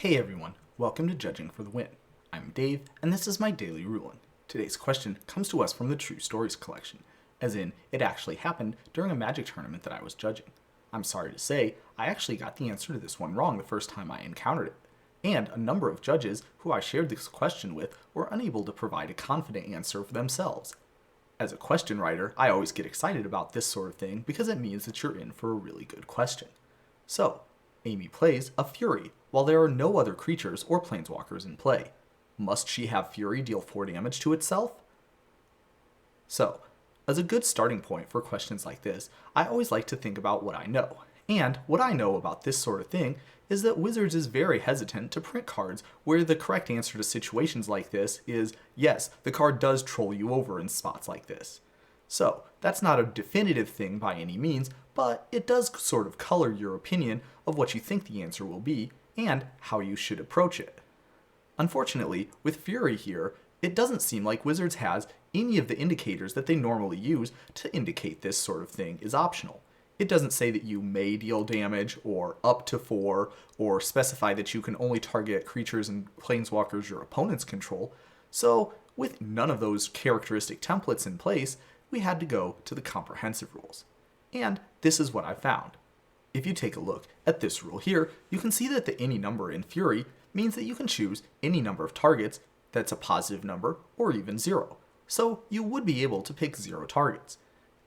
Hey everyone, welcome to Judging for the Win. I'm Dave, and this is my daily ruling. Today's question comes to us from the True Stories collection, as in, it actually happened during a Magic tournament that I was judging. I'm sorry to say, I actually got the answer to this one wrong the first time I encountered it, and a number of judges who I shared this question with were unable to provide a confident answer for themselves. As a question writer, I always get excited about this sort of thing because it means that you're in for a really good question. So, Amy plays a Fury while there are no other creatures or planeswalkers in play. Must she have Fury deal 4 damage to itself? So, as a good starting point for questions like this, I always like to think about what I know. And what I know about this sort of thing is that Wizards is very hesitant to print cards where the correct answer to situations like this is, yes, the card does troll you over in spots like this. So, that's not a definitive thing by any means, but it does sort of color your opinion of what you think the answer will be and how you should approach it. Unfortunately, with Fury here, it doesn't seem like Wizards has any of the indicators that they normally use to indicate this sort of thing is optional. It doesn't say that you may deal damage, or up to 4, or specify that you can only target creatures and planeswalkers your opponents control. So, with none of those characteristic templates in place, we had to go to the comprehensive rules. And this is what I found. If you take a look at this rule here, you can see that the any number in Fury means that you can choose any number of targets that's a positive number or even 0. So you would be able to pick 0 targets.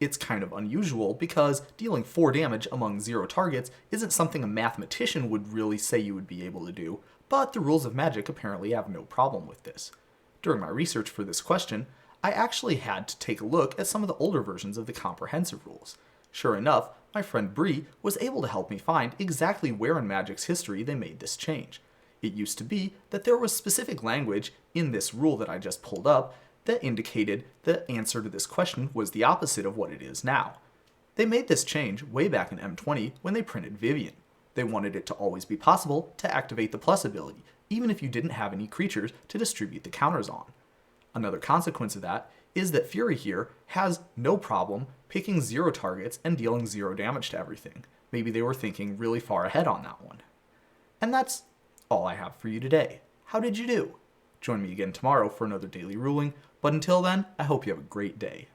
It's kind of unusual because dealing 4 damage among 0 targets isn't something a mathematician would really say you would be able to do, but the rules of Magic apparently have no problem with this. During my research for this question, I actually had to take a look at some of the older versions of the comprehensive rules. Sure enough, my friend Bree was able to help me find exactly where in Magic's history they made this change. It used to be that there was specific language in this rule that I just pulled up that indicated the answer to this question was the opposite of what it is now. They made this change way back in M20 when they printed Vivian. They wanted it to always be possible to activate the plus ability, even if you didn't have any creatures to distribute the counters on. Another consequence of that is that Fury here has no problem picking 0 targets and dealing 0 damage to everything. Maybe they were thinking really far ahead on that one. And that's all I have for you today. How did you do? Join me again tomorrow for another daily ruling, but until then, I hope you have a great day.